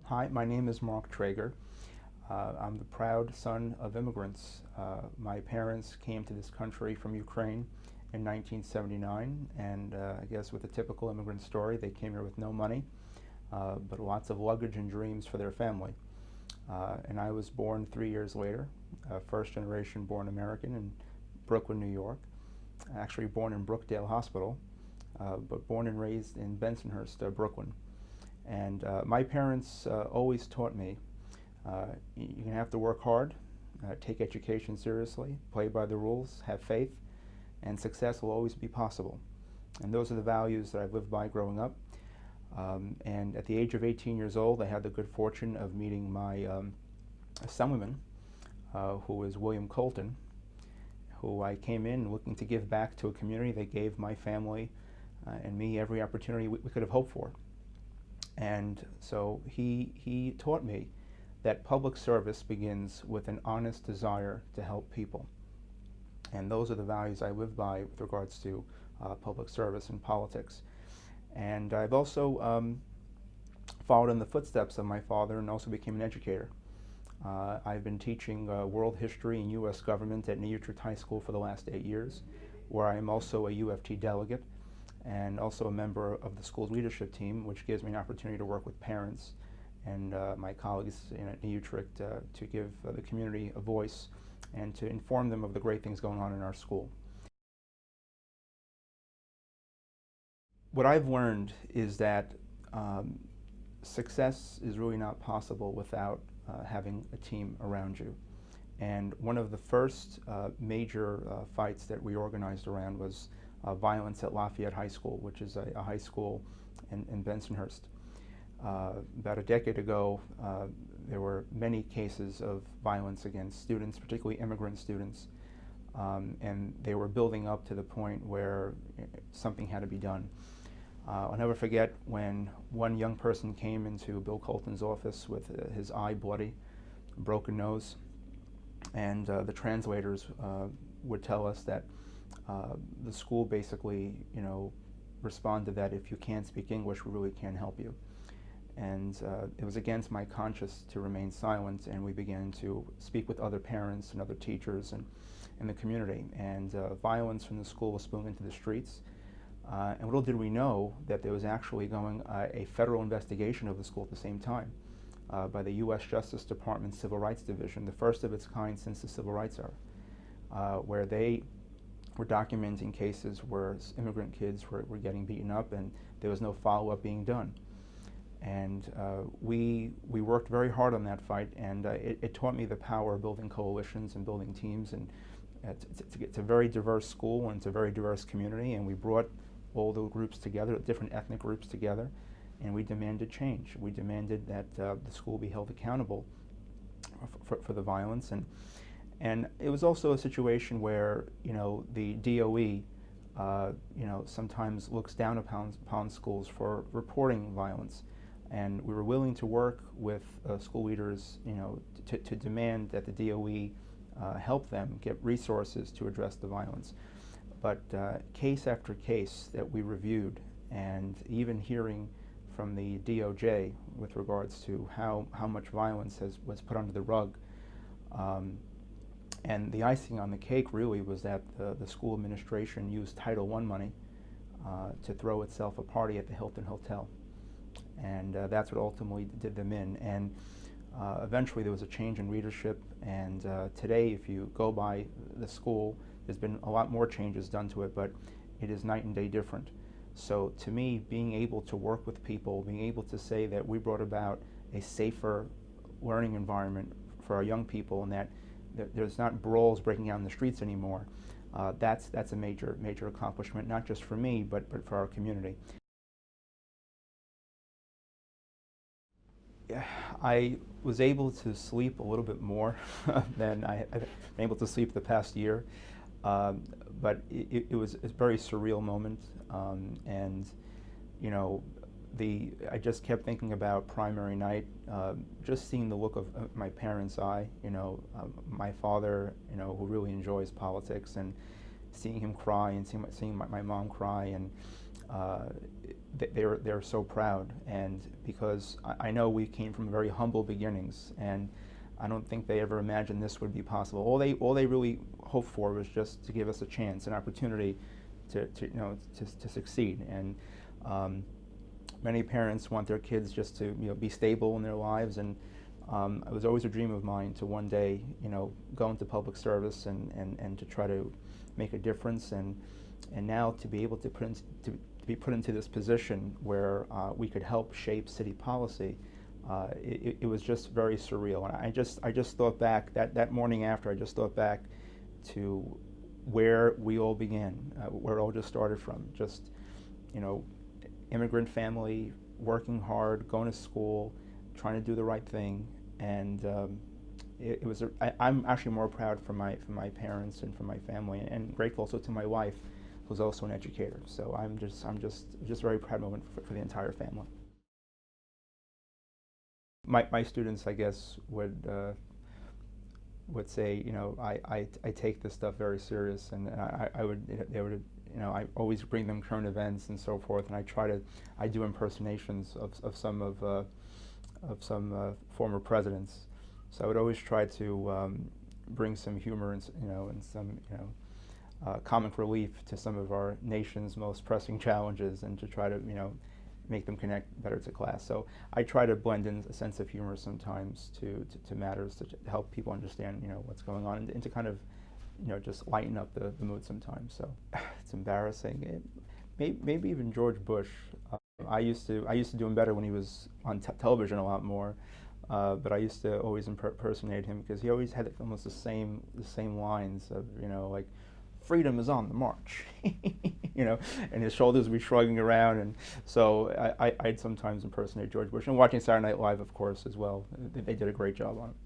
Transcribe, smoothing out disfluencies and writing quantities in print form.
Hi, my name is Mark Treyger. I'm the proud son of immigrants. My parents came to this country from Ukraine in 1979, and I guess with a typical immigrant story, they came here with no money, but lots of luggage and dreams for their family. And I was born 3 years later, first generation born American in Brooklyn, New York. Actually born in Brookdale Hospital, but born and raised in Bensonhurst, Brooklyn. And my parents always taught me you're going to have to work hard, take education seriously, play by the rules, have faith, and success will always be possible. And those are the values that I've lived by growing up. And at the age of 18 years old, I had the good fortune of meeting my assemblyman, who was William Colton, who I came in looking to give back to a community that gave my family and me every opportunity we could have hoped for. And so he taught me that public service begins with an honest desire to help people. And those are the values I live by with regards to public service and politics. And I've also followed in the footsteps of my father and also became an educator. I've been teaching world history and U.S. government at New Utrecht High School for the last 8 years, where I am also a UFT delegate and also a member of the school's leadership team, which gives me an opportunity to work with parents and my colleagues at New Utrecht to give the community a voice and to inform them of the great things going on in our school. What I've learned is that success is really not possible without having a team around you. And one of the first major fights that we organized around was violence at Lafayette High School, which is a high school in Bensonhurst. About a decade ago, there were many cases of violence against students, particularly immigrant students, and they were building up to the point where something had to be done. I'll never forget when one young person came into Bill Colton's office with his eye bloody, broken nose, and the translators would tell us that the school basically, responded that if you can't speak English, we really can't help you. And it was against my conscience to remain silent, and we began to speak with other parents and other teachers and in the community. And violence from the school was spilling into the streets. And little did we know that there was actually going a federal investigation of the school at the same time by the U.S. Justice Department Civil Rights Division, the first of its kind since the Civil Rights era, where they were documenting cases where immigrant kids were getting beaten up and there was no follow-up being done. And we worked very hard on that fight, and it taught me the power of building coalitions and building teams. And it's a very diverse school, and it's a very diverse community, and we brought all the groups together, different ethnic groups together, and we demanded change. We demanded that the school be held accountable for the violence. And it was also a situation where, the DOE, sometimes looks down upon schools for reporting violence. And we were willing to work with school leaders, to demand that the DOE help them get resources to address the violence. But case after case that we reviewed, and even hearing from the DOJ with regards to how much violence was put under the rug, and the icing on the cake really was that the school administration used Title I money to throw itself a party at the Hilton Hotel. And that's what ultimately did them in. And eventually there was a change in leadership, and today if you go by the school, there's been a lot more changes done to it, but it is night and day different. So to me, being able to work with people, being able to say that we brought about a safer learning environment for our young people, and that there's not brawls breaking out in the streets anymore, that's a major accomplishment, not just for me, but for our community. I was able to sleep a little bit more than I've been able to sleep the past year, but it was a very surreal moment, and I just kept thinking about primary night, just seeing the look of my parents' eye, my father, who really enjoys politics, and seeing him cry and seeing my mom cry, and uh, they're so proud. And because I know we came from very humble beginnings, and I don't think they ever imagined this would be possible. All they really hoped for was just to give us a chance, an opportunity to succeed. And many parents want their kids just to be stable in their lives, and it was always a dream of mine to one day go into public service and to try to make a difference, and now to be able to be put into this position where we could help shape city policy. It was just very surreal, and I just thought back that morning after. I just thought back to where we all began, where it all just started from. Just immigrant family, working hard, going to school, trying to do the right thing, and it was. I'm actually more proud for my parents and for my family, and grateful also to my wife, who's also an educator. So I'm just a very proud moment for the entire family. My students, I guess, would say, I take this stuff very serious, and they would, I always bring them current events and so forth, and I do impersonations of some former presidents. So I would always try to bring some humor and some comic relief to some of our nation's most pressing challenges, and to try to make them connect better to class. So I try to blend in a sense of humor sometimes to matters, to help people understand what's going on, and to kind of just lighten up the mood sometimes. So it's embarrassing. Maybe even George Bush. I used to do him better when he was on television a lot more. But I used to always impersonate him, because he always had almost the same lines of like, freedom is on the march, and his shoulders would be shrugging around, and so I'd sometimes impersonate George Bush. And watching Saturday Night Live, of course, as well. They did a great job on it.